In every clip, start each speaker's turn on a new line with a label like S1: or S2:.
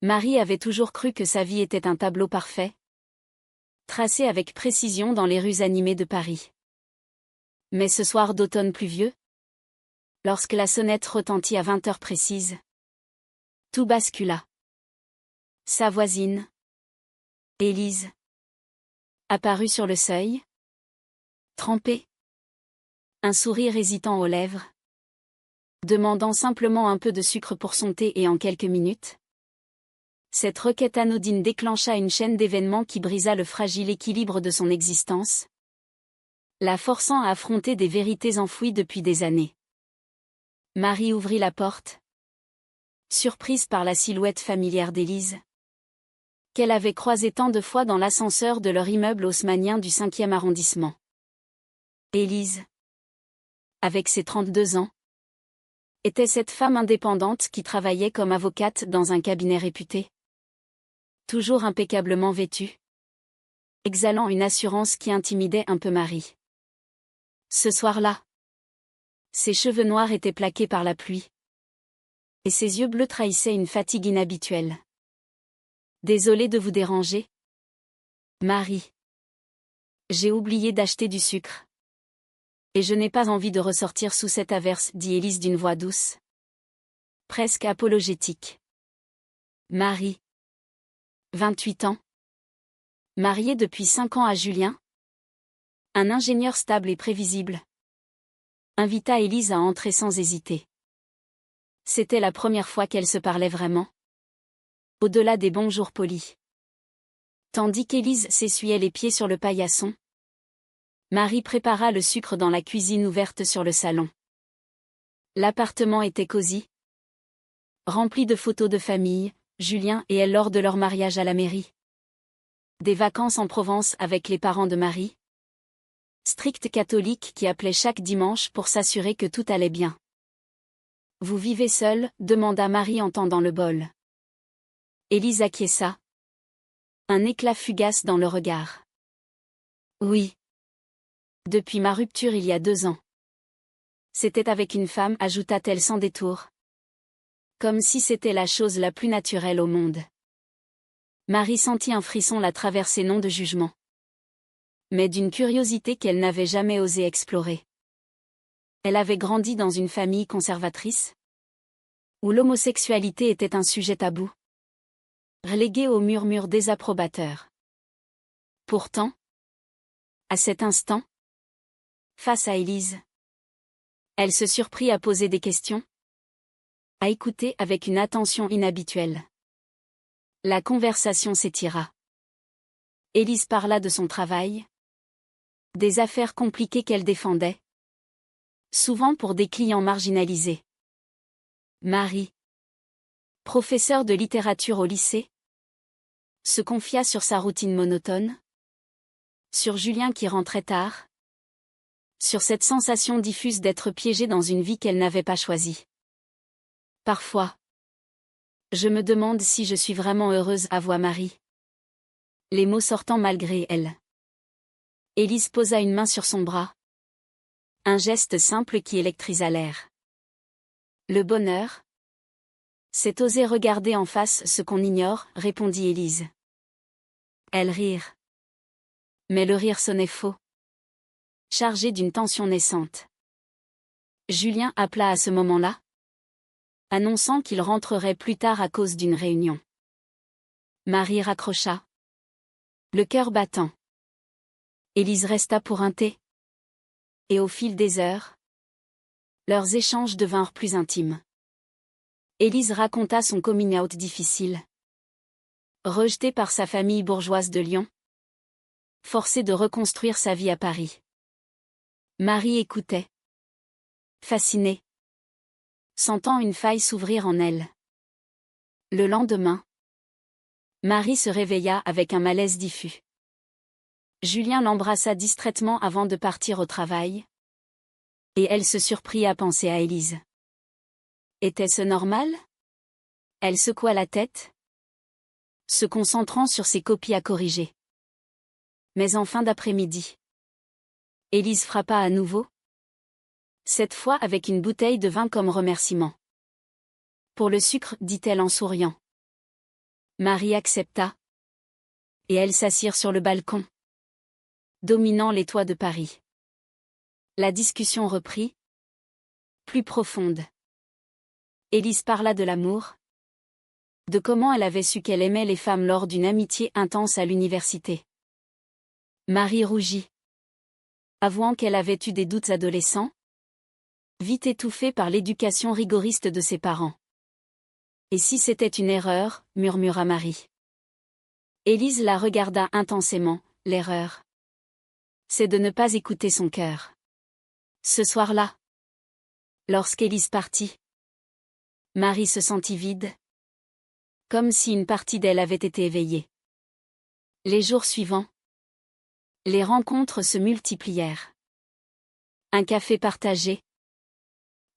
S1: Marie avait toujours cru que sa vie était un tableau parfait, tracé avec précision dans les rues animées de Paris. Mais ce soir d'automne pluvieux, lorsque la sonnette retentit à 20 heures précises, tout bascula. Sa voisine, Élise, apparut sur le seuil, trempée, un sourire hésitant aux lèvres, demandant simplement un peu de sucre pour son thé et en quelques minutes. Cette requête anodine déclencha une chaîne d'événements qui brisa le fragile équilibre de son existence, la forçant à affronter des vérités enfouies depuis des années. Marie ouvrit la porte, surprise par la silhouette familière d'Élise, qu'elle avait croisée tant de fois dans l'ascenseur de leur immeuble haussmannien du 5e arrondissement. Élise, avec ses 32 ans, était cette femme indépendante qui travaillait comme avocate dans un cabinet réputé. Toujours impeccablement vêtue, exhalant une assurance qui intimidait un peu Marie. Ce soir-là, ses cheveux noirs étaient plaqués par la pluie, et ses yeux bleus trahissaient une fatigue inhabituelle. Désolée de vous déranger, Marie. J'ai oublié d'acheter du sucre. Et je n'ai pas envie de ressortir sous cette averse, dit Élise d'une voix douce, presque apologétique. Marie, 28 ans, mariée depuis 5 ans à Julien, un ingénieur stable et prévisible, invita Élise à entrer sans hésiter. C'était la première fois qu'elle se parlait vraiment, au-delà des bonjours polis. Tandis qu'Élise s'essuyait les pieds sur le paillasson, Marie prépara le sucre dans la cuisine ouverte sur le salon. L'appartement était cosy, rempli de photos de famille, Julien et elle lors de leur mariage à la mairie. Des vacances en Provence avec les parents de Marie, stricts catholiques qui appelaient chaque dimanche pour s'assurer que tout allait bien. « Vous vivez seule ?» demanda Marie en tendant le bol. Élise acquiesça, un éclat fugace dans le regard. « Oui. Depuis ma rupture il y a 2 ans. C'était avec une femme, ajouta-t-elle sans détour. Comme si c'était la chose la plus naturelle au monde. » Marie sentit un frisson la traverser, non de jugement, mais d'une curiosité qu'elle n'avait jamais osé explorer. Elle avait grandi dans une famille conservatrice, où l'homosexualité était un sujet tabou, relégué aux murmures désapprobateurs. Pourtant, à cet instant, face à Élise, elle se surprit à poser des questions, à écouter avec une attention inhabituelle. La conversation s'étira. Élise parla de son travail, des affaires compliquées qu'elle défendait, souvent pour des clients marginalisés. Marie, professeure de littérature au lycée, se confia sur sa routine monotone, sur Julien qui rentrait tard, sur cette sensation diffuse d'être piégée dans une vie qu'elle n'avait pas choisie. Parfois, je me demande si je suis vraiment heureuse, avoua Marie. Les mots sortant malgré elle. Élise posa une main sur son bras. Un geste simple qui électrisa l'air. Le bonheur, c'est oser regarder en face ce qu'on ignore, répondit Élise. Elles rirent. Mais le rire sonnait faux, chargé d'une tension naissante. Julien appela à ce moment-là, annonçant qu'il rentrerait plus tard à cause d'une réunion. Marie raccrocha, le cœur battant. Élise resta pour un thé. Et au fil des heures, leurs échanges devinrent plus intimes. Élise raconta son coming-out difficile. Rejetée par sa famille bourgeoise de Lyon, forcée de reconstruire sa vie à Paris. Marie écoutait, fascinée, sentant une faille s'ouvrir en elle. Le lendemain, Marie se réveilla avec un malaise diffus. Julien l'embrassa distraitement avant de partir au travail, et elle se surprit à penser à Élise. Était-ce normal? Elle secoua la tête, se concentrant sur ses copies à corriger. Mais en fin d'après-midi, Élise frappa à nouveau, cette fois avec une bouteille de vin comme remerciement. Pour le sucre, dit-elle en souriant. Marie accepta. Et elles s'assirent sur le balcon, dominant les toits de Paris. La discussion reprit, plus profonde. Élise parla de l'amour, de comment elle avait su qu'elle aimait les femmes lors d'une amitié intense à l'université. Marie rougit, avouant qu'elle avait eu des doutes adolescents, vite étouffés par l'éducation rigoriste de ses parents. Et si c'était une erreur, murmura Marie. Élise la regarda intensément. L'erreur, c'est de ne pas écouter son cœur. Ce soir-là, lorsqu'Élise partit, Marie se sentit vide, comme si une partie d'elle avait été éveillée. Les jours suivants, les rencontres se multiplièrent. Un café partagé,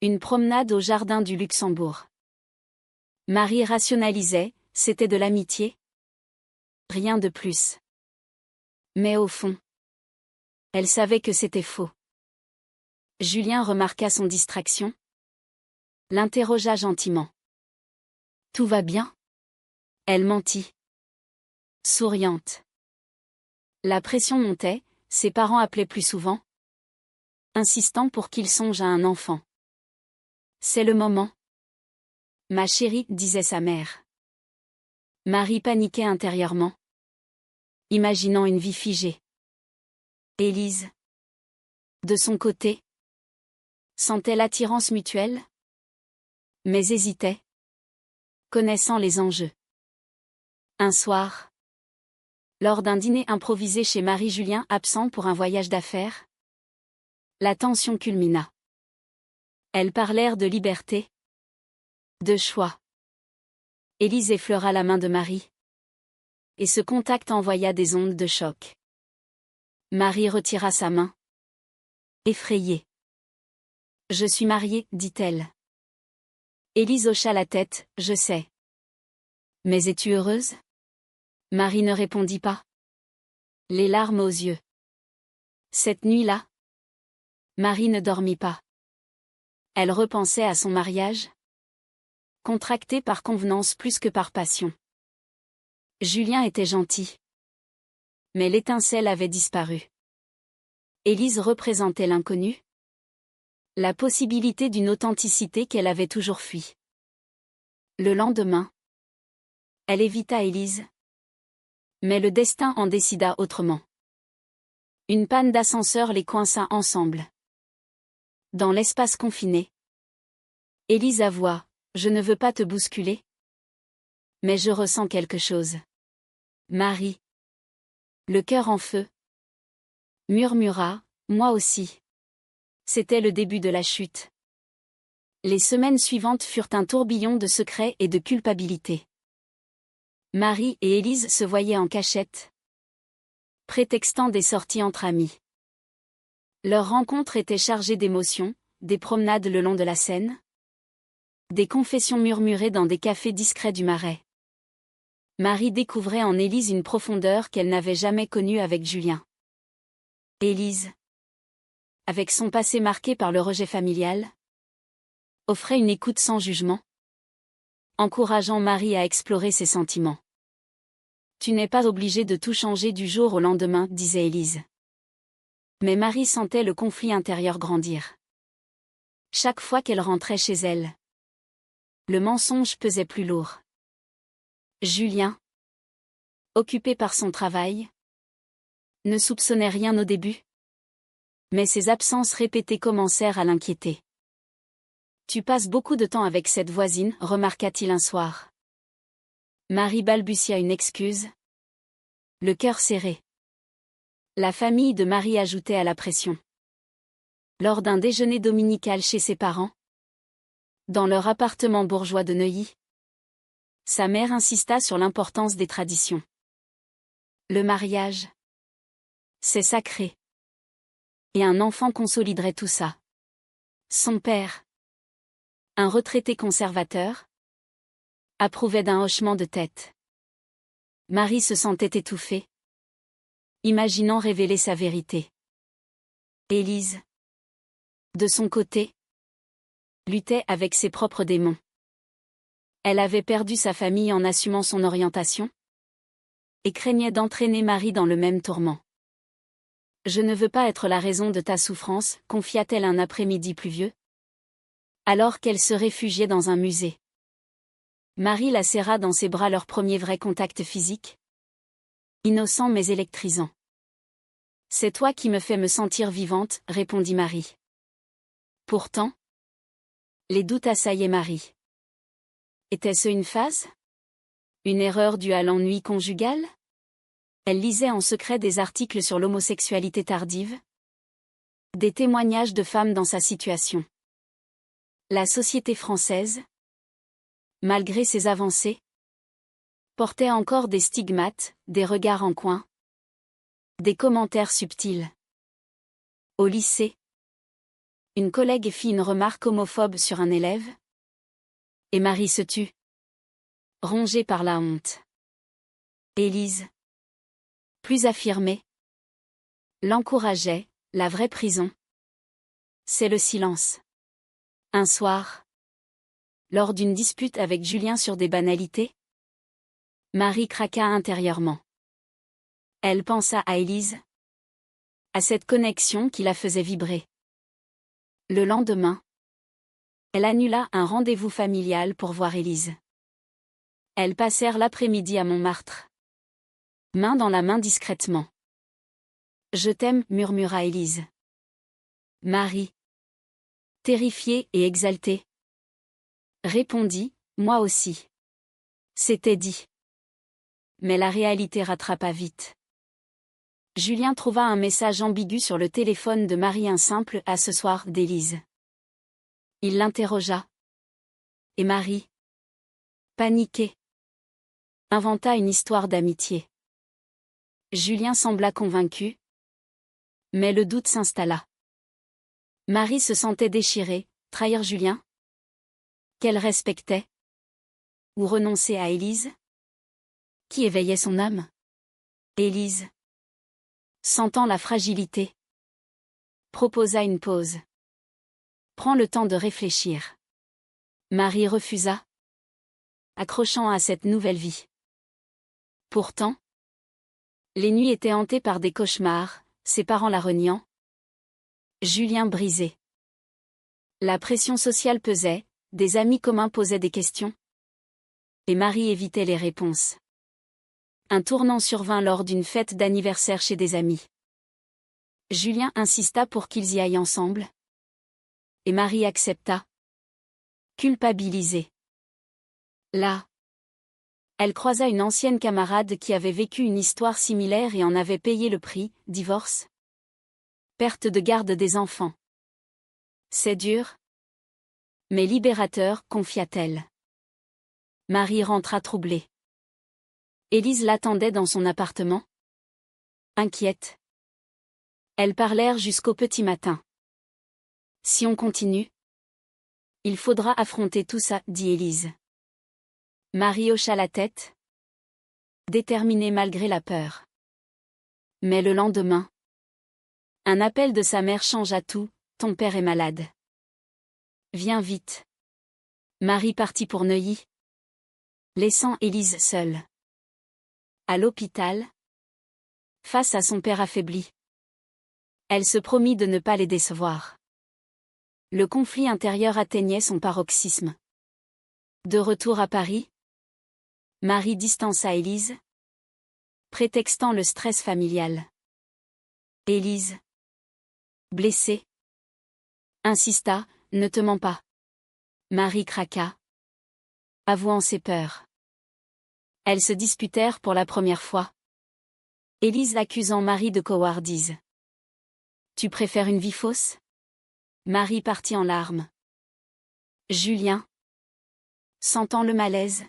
S1: une promenade au jardin du Luxembourg. Marie rationalisait, c'était de l'amitié. Rien de plus. Mais au fond, elle savait que c'était faux. Julien remarqua son distraction, l'interrogea gentiment. « Tout va bien ?» Elle mentit, souriante. La pression montait, ses parents appelaient plus souvent, insistant pour qu'il songe à un enfant. « C'est le moment. » Ma chérie, disait sa mère. Marie paniquait intérieurement, imaginant une vie figée. Élise, de son côté, sentait l'attirance mutuelle, mais hésitait, connaissant les enjeux. Un soir, lors d'un dîner improvisé chez Marie-Julien absent pour un voyage d'affaires, la tension culmina. Elles parlèrent de liberté, de choix. Élise effleura la main de Marie. Et ce contact envoya des ondes de choc. Marie retira sa main. Effrayée. « Je suis mariée, dit-elle. Élise hocha la tête, « Je sais. » « Mais es-tu heureuse ?» Marie ne répondit pas. Les larmes aux yeux. Cette nuit-là, Marie ne dormit pas. Elle repensait à son mariage, contracté par convenance plus que par passion. Julien était gentil. Mais l'étincelle avait disparu. Élise représentait l'inconnu, la possibilité d'une authenticité qu'elle avait toujours fui. Le lendemain, elle évita Élise. Mais le destin en décida autrement. Une panne d'ascenseur les coinça ensemble. Dans l'espace confiné, Élise avoua, « Je ne veux pas te bousculer. Mais je ressens quelque chose. » Marie, le cœur en feu, murmura, « Moi aussi. » C'était le début de la chute. Les semaines suivantes furent un tourbillon de secrets et de culpabilité. Marie et Élise se voyaient en cachette, prétextant des sorties entre amis. Leur rencontre était chargée d'émotions, des promenades le long de la Seine, des confessions murmurées dans des cafés discrets du Marais. Marie découvrait en Élise une profondeur qu'elle n'avait jamais connue avec Julien. Élise, avec son passé marqué par le rejet familial, offrait une écoute sans jugement, encourageant Marie à explorer ses sentiments. « Tu n'es pas obligée de tout changer du jour au lendemain, disait Élise. Mais Marie sentait le conflit intérieur grandir. Chaque fois qu'elle rentrait chez elle, le mensonge pesait plus lourd. Julien, occupé par son travail, ne soupçonnait rien au début. Mais ses absences répétées commencèrent à l'inquiéter. « Tu passes beaucoup de temps avec cette voisine, remarqua-t-il un soir. » Marie balbutia une excuse, le cœur serré. La famille de Marie ajoutait à la pression. Lors d'un déjeuner dominical chez ses parents, dans leur appartement bourgeois de Neuilly, sa mère insista sur l'importance des traditions. Le mariage, c'est sacré. Et un enfant consoliderait tout ça. Son père, un retraité conservateur, approuvait d'un hochement de tête. Marie se sentait étouffée, imaginant révéler sa vérité. Élise, de son côté, luttait avec ses propres démons. Elle avait perdu sa famille en assumant son orientation et craignait d'entraîner Marie dans le même tourment. Je ne veux pas être la raison de ta souffrance, confia-t-elle un après-midi pluvieux, alors qu'elle se réfugiait dans un musée. Marie la serra dans ses bras, leur premier vrai contact physique. Innocent mais électrisant. C'est toi qui me fais me sentir vivante, répondit Marie. Pourtant, les doutes assaillaient Marie. Était-ce une phase? Une erreur due à l'ennui conjugal? Elle lisait en secret des articles sur l'homosexualité tardive. Des témoignages de femmes dans sa situation. La société française, malgré ses avancées, portait encore des stigmates, des regards en coin, des commentaires subtils. Au lycée, une collègue fit une remarque homophobe sur un élève, et Marie se tut, rongée par la honte. Élise, plus affirmée, l'encourageait. La vraie prison, c'est le silence. Un soir, lors d'une dispute avec Julien sur des banalités, Marie craqua intérieurement. Elle pensa à Élise, à cette connexion qui la faisait vibrer. Le lendemain, elle annula un rendez-vous familial pour voir Élise. Elles passèrent l'après-midi à Montmartre. Main dans la main discrètement. Je t'aime, murmura Élise. Marie, terrifiée et exaltée, répondit, moi aussi. C'était dit. Mais la réalité rattrapa vite. Julien trouva un message ambigu sur le téléphone de Marie, un simple « à ce soir » d'Élise. Il l'interrogea. Et Marie, paniquée, inventa une histoire d'amitié. Julien sembla convaincu, mais le doute s'installa. Marie se sentait déchirée, trahir Julien, qu'elle respectait, ou renoncer à Élise, qui éveillait son âme. Élise, sentant la fragilité, proposa une pause. Prends le temps de réfléchir. Marie refusa, accrochant à cette nouvelle vie. Pourtant, les nuits étaient hantées par des cauchemars, ses parents la reniant, Julien brisé. La pression sociale pesait, des amis communs posaient des questions, et Marie évitait les réponses. Un tournant survint lors d'une fête d'anniversaire chez des amis. Julien insista pour qu'ils y aillent ensemble, et Marie accepta, culpabilisée. Là, elle croisa une ancienne camarade qui avait vécu une histoire similaire et en avait payé le prix, divorce, perte de garde des enfants. C'est dur, mais libérateur, confia-t-elle. Marie rentra troublée. Élise l'attendait dans son appartement, inquiète. Elles parlèrent jusqu'au petit matin. Si on continue, il faudra affronter tout ça, dit Élise. Marie hocha la tête, déterminée malgré la peur. Mais le lendemain, un appel de sa mère changea tout, ton père est malade. Viens vite. Marie partit pour Neuilly, laissant Élise seule. À l'hôpital, face à son père affaibli, elle se promit de ne pas les décevoir. Le conflit intérieur atteignait son paroxysme. De retour à Paris, Marie distança Élise, prétextant le stress familial. Élise, blessée, insista, ne te mens pas. Marie craqua, avouant ses peurs. Elles se disputèrent pour la première fois. Élise accusant Marie de couardise. Tu préfères une vie fausse? Marie partit en larmes. Julien, sentant le malaise,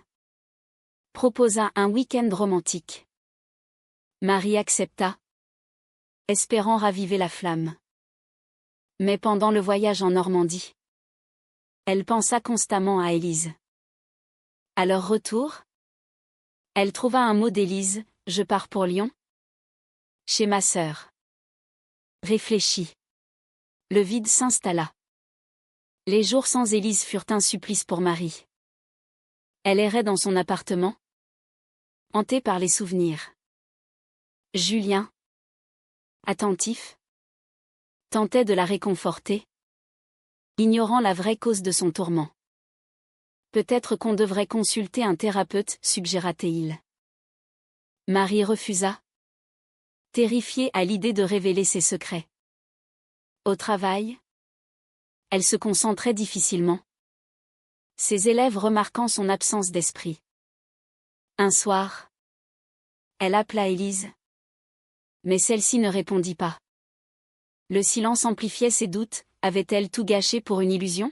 S1: proposa un week-end romantique. Marie accepta, espérant raviver la flamme. Mais pendant le voyage en Normandie, elle pensa constamment à Élise. À leur retour, elle trouva un mot d'Élise, je pars pour Lyon. Chez ma sœur. Réfléchit. Le vide s'installa. Les jours sans Élise furent un supplice pour Marie. Elle errait dans son appartement, hantée par les souvenirs. Julien, attentif, tentait de la réconforter, ignorant la vraie cause de son tourment. Peut-être qu'on devrait consulter un thérapeute, suggéra-t-il. Marie refusa, terrifiée à l'idée de révéler ses secrets. Au travail, elle se concentrait difficilement, ses élèves remarquant son absence d'esprit. Un soir, elle appela Élise, mais celle-ci ne répondit pas. Le silence amplifiait ses doutes, avait-elle tout gâché pour une illusion?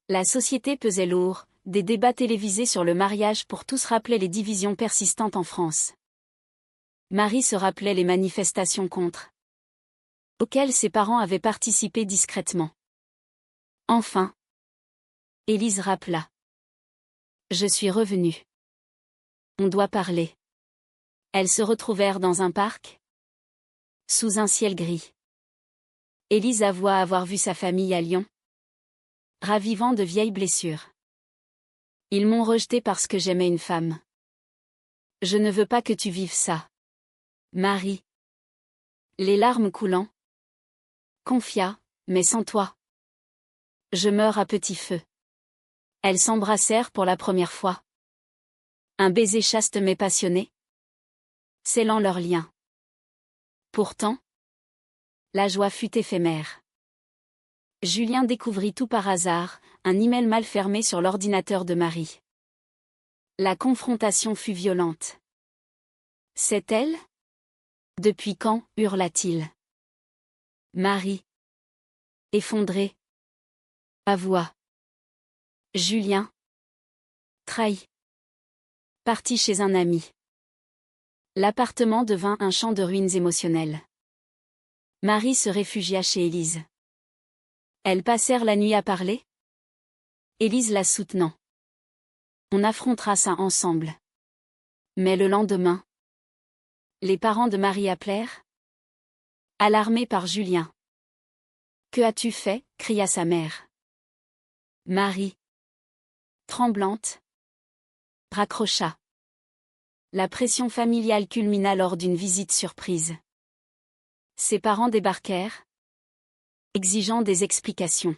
S1: La société pesait lourd, des débats télévisés sur le mariage pour tous rappelaient les divisions persistantes en France. Marie se rappelait les manifestations contre, auxquelles ses parents avaient participé discrètement. Enfin, Élise rappela. Je suis revenue. On doit parler. Elles se retrouvèrent dans un parc, sous un ciel gris. Élise avoua avoir vu sa famille à Lyon, ravivant de vieilles blessures. Ils m'ont rejetée parce que j'aimais une femme. Je ne veux pas que tu vives ça. Marie, les larmes coulant, confia, mais sans toi. Je meurs à petit feu. Elles s'embrassèrent pour la première fois. Un baiser chaste mais passionné, scellant leur lien. Pourtant, la joie fut éphémère. Julien découvrit tout par hasard, un email mal fermé sur l'ordinateur de Marie. La confrontation fut violente. C'est elle? Depuis quand? Hurla-t-il. Marie, effondrée, avoua. Julien, trahi, parti chez un ami. L'appartement devint un champ de ruines émotionnelles. Marie se réfugia chez Élise. Elles passèrent la nuit à parler, Élise la soutenant. On affrontera ça ensemble. Mais le lendemain, les parents de Marie appelèrent, alarmés par Julien. Que as-tu fait? Cria sa mère. Marie, tremblante, raccrocha. La pression familiale culmina lors d'une visite surprise. Ses parents débarquèrent, exigeant des explications.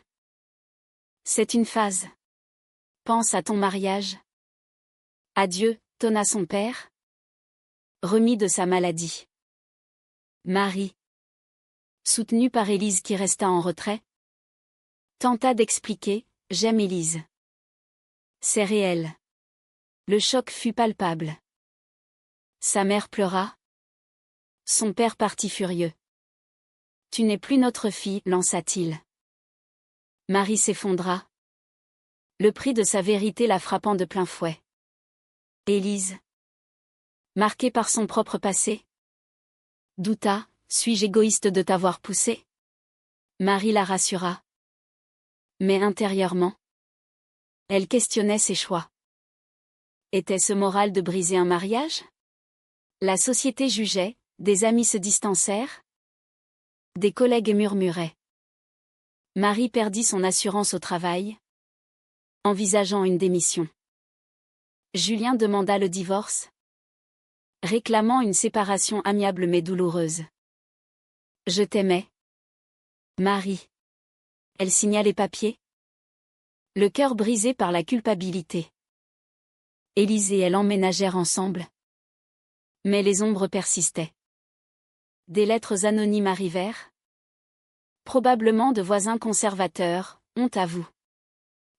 S1: C'est une phase. Pense à ton mariage. Adieu, tonna son père, remis de sa maladie. Marie, soutenue par Élise qui resta en retrait, tenta d'expliquer, j'aime Élise. C'est réel. Le choc fut palpable. Sa mère pleura. Son père partit furieux. Tu n'es plus notre fille, lança-t-il. Marie s'effondra. Le prix de sa vérité la frappant de plein fouet. Élise, marquée par son propre passé, douta, suis-je égoïste de t'avoir poussée? Marie la rassura. Mais intérieurement, elle questionnait ses choix. Était-ce moral de briser un mariage? La société jugeait, des amis se distancèrent, des collègues murmuraient. Marie perdit son assurance au travail, envisageant une démission. Julien demanda le divorce, réclamant une séparation amiable mais douloureuse. Je t'aimais, Marie. Elle signa les papiers, le cœur brisé par la culpabilité. Élise et elle emménagèrent ensemble. Mais les ombres persistaient. Des lettres anonymes arrivèrent. Probablement de voisins conservateurs, honte à vous.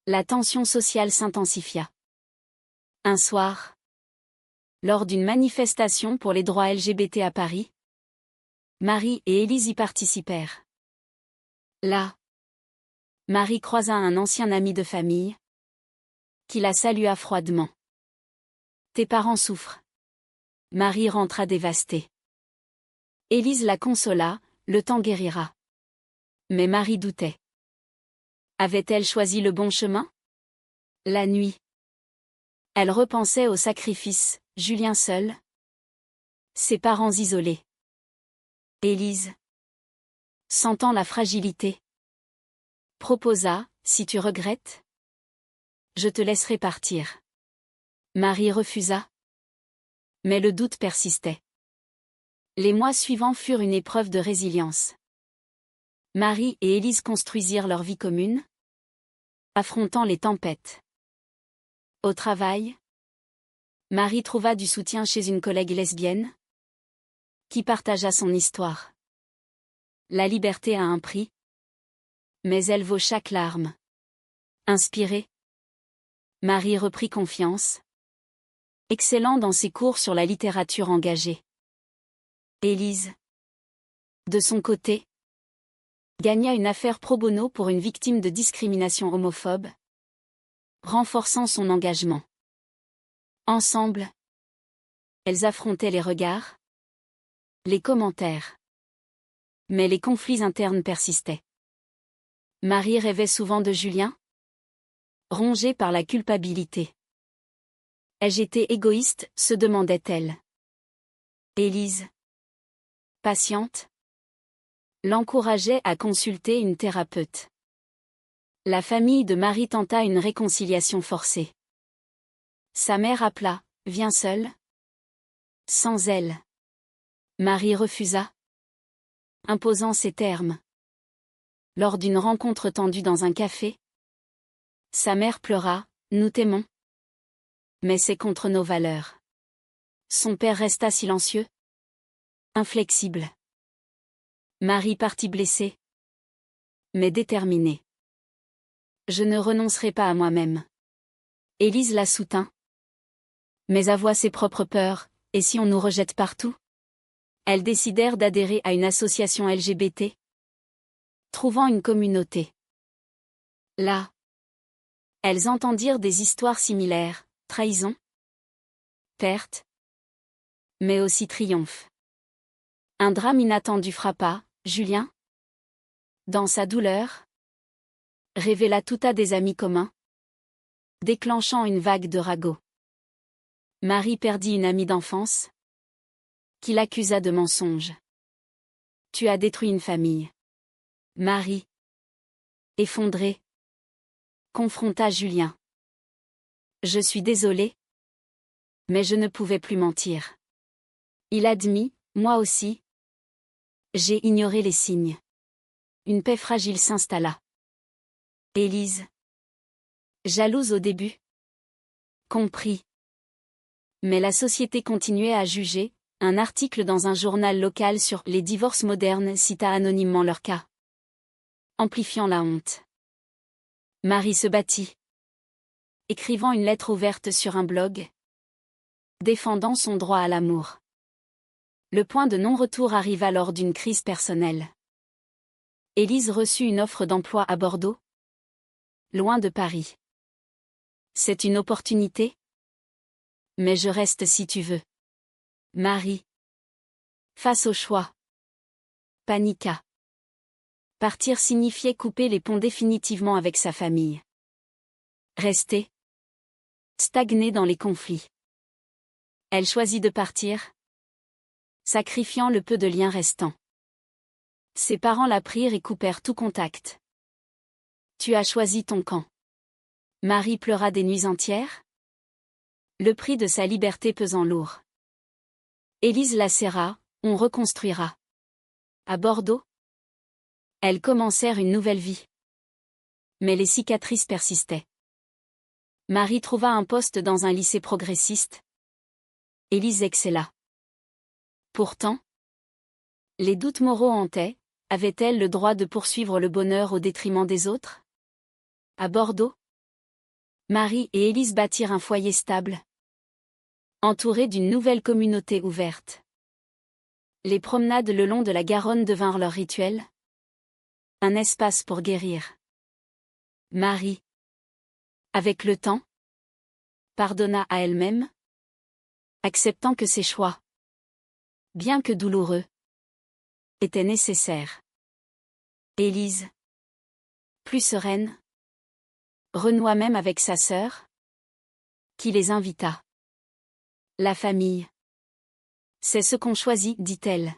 S1: La tension sociale s'intensifia. Un soir, lors d'une manifestation pour les droits LGBT à Paris, Marie et Élise y participèrent. Là, Marie croisa un ancien ami de famille, qui la salua froidement. Tes parents souffrent. Marie rentra dévastée. Élise la consola, le temps guérira. Mais Marie doutait. Avait-elle choisi le bon chemin? La nuit. Elle repensait au sacrifice, Julien seul. Ses parents isolés. Élise, sentant la fragilité, proposa, si tu regrettes, je te laisserai partir. Marie refusa. Mais le doute persistait. Les mois suivants furent une épreuve de résilience. Marie et Élise construisirent leur vie commune, affrontant les tempêtes. Au travail, Marie trouva du soutien chez une collègue lesbienne, qui partagea son histoire. La liberté a un prix, mais elle vaut chaque larme. Inspirée, Marie reprit confiance, excellant dans ses cours sur la littérature engagée. Élise, de son côté, gagna une affaire pro bono pour une victime de discrimination homophobe, renforçant son engagement. Ensemble, elles affrontaient les regards, les commentaires. Mais les conflits internes persistaient. Marie rêvait souvent de Julien, rongée par la culpabilité. Ai-je été égoïste, se demandait-elle. Élise, patiente, l'encourageait à consulter une thérapeute. La famille de Marie tenta une réconciliation forcée. Sa mère appela, « Viens seule ?» Sans elle. Marie refusa, imposant ses termes. Lors d'une rencontre tendue dans un café, sa mère pleura, « Nous t'aimons. Mais c'est contre nos valeurs. » Son père resta silencieux, inflexible. Marie partit blessée, mais déterminée. « Je ne renoncerai pas à moi-même. » Élise la soutint. Mais avoua ses propres peurs, et si on nous rejette partout? Elles décidèrent d'adhérer à une association LGBT, trouvant une communauté. Là, elles entendirent des histoires similaires, trahison, perte, mais aussi triomphe. Un drame inattendu frappa, Julien, dans sa douleur, révéla tout à des amis communs, déclenchant une vague de ragots. Marie perdit une amie d'enfance, qui l'accusa de mensonge. « Tu as détruit une famille. » Marie, effondrée, confronta Julien. « Je suis désolée, mais je ne pouvais plus mentir. » Il admit, « Moi aussi. J'ai ignoré les signes. » Une paix fragile s'installa. Élise, jalouse au début, comprit. Mais la société continuait à juger. Un article dans un journal local sur « Les divorces modernes » cita anonymement leur cas, amplifiant la honte. Marie se battit, écrivant une lettre ouverte sur un blog, défendant son droit à l'amour. Le point de non-retour arriva lors d'une crise personnelle. Élise reçut une offre d'emploi à Bordeaux, loin de Paris. « C'est une opportunité, mais je reste si tu veux. » Marie, face au choix, paniqua. Partir signifiait couper les ponts définitivement avec sa famille. Rester, stagner dans les conflits. Elle choisit de partir, sacrifiant le peu de liens restants. Ses parents la prirent et coupèrent tout contact. « Tu as choisi ton camp. » Marie pleura des nuits entières, le prix de sa liberté pesant lourd. Élise la serra, « On reconstruira. » À Bordeaux, elles commencèrent une nouvelle vie. Mais les cicatrices persistaient. Marie trouva un poste dans un lycée progressiste. Élise excella. Pourtant, les doutes moraux hantaient. Avait-elle le droit de poursuivre le bonheur au détriment des autres? À Bordeaux, Marie et Élise bâtirent un foyer stable, entouré d'une nouvelle communauté ouverte. Les promenades le long de la Garonne devinrent leur rituel, un espace pour guérir. Marie, avec le temps, pardonna à elle-même, acceptant que ses choix, bien que douloureux, étaient nécessaires. Élise, plus sereine, renoua même avec sa sœur, qui les invita. La famille. C'est ce qu'on choisit, dit-elle.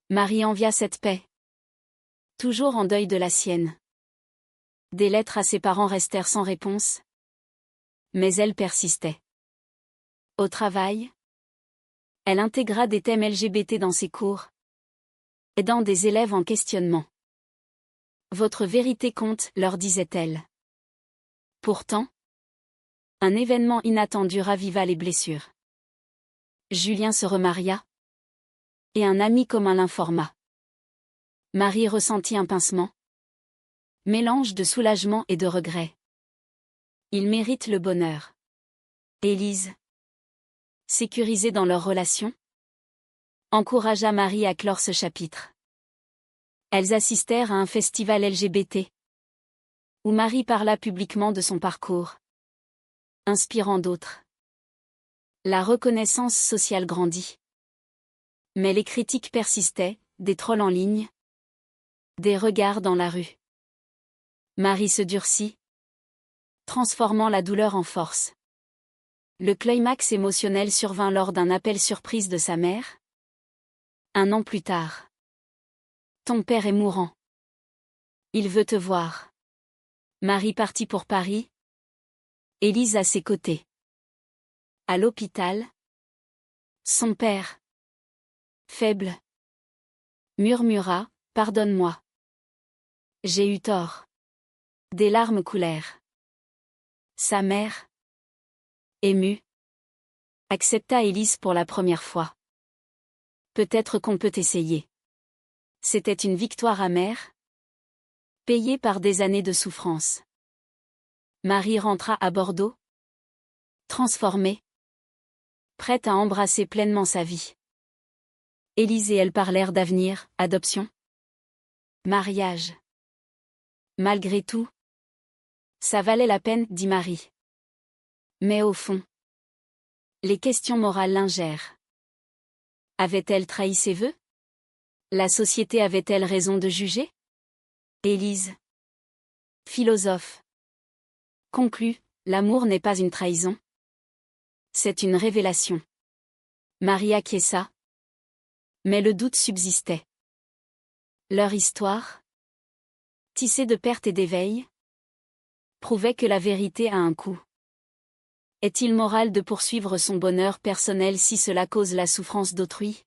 S1: Marie envia cette paix. Toujours en deuil de la sienne. Des lettres à ses parents restèrent sans réponse. Mais elle persistait. Au travail, elle intégra des thèmes LGBT dans ses cours, aidant des élèves en questionnement. Votre vérité compte, leur disait-elle. Pourtant, un événement inattendu raviva les blessures. Julien se remaria, et un ami commun l'informa. Marie ressentit un pincement, mélange de soulagement et de regret. Il mérite le bonheur. Élise, sécurisée dans leur relation, encouragea Marie à clore ce chapitre. Elles assistèrent à un festival LGBT, où Marie parla publiquement de son parcours, inspirant d'autres. La reconnaissance sociale grandit. Mais les critiques persistaient, des trolls en ligne, des regards dans la rue. Marie se durcit, transformant la douleur en force. Le climax émotionnel survint lors d'un appel surprise de sa mère. 1 an plus tard. Ton père est mourant. Il veut te voir. Marie partit pour Paris. Élise à ses côtés. À l'hôpital. Son père, faible, murmura, pardonne-moi. J'ai eu tort. Des larmes coulèrent. Sa mère, émue, accepta Élise pour la première fois. Peut-être qu'on peut essayer. C'était une victoire amère, payée par des années de souffrance. Marie rentra à Bordeaux, transformée, prête à embrasser pleinement sa vie. Élise et elle parlèrent d'avenir, adoption, mariage. Malgré tout, ça valait la peine, dit Marie. Mais au fond, les questions morales l'ingèrent. Avait-elle trahi ses vœux? La société avait-elle raison de juger? Élise, philosophe, conclut, l'amour n'est pas une trahison. C'est une révélation. Marie acquiesça. Mais le doute subsistait. Leur histoire, tissée de perte et d'éveil, prouvait que la vérité a un coût. Est-il moral de poursuivre son bonheur personnel si cela cause la souffrance d'autrui?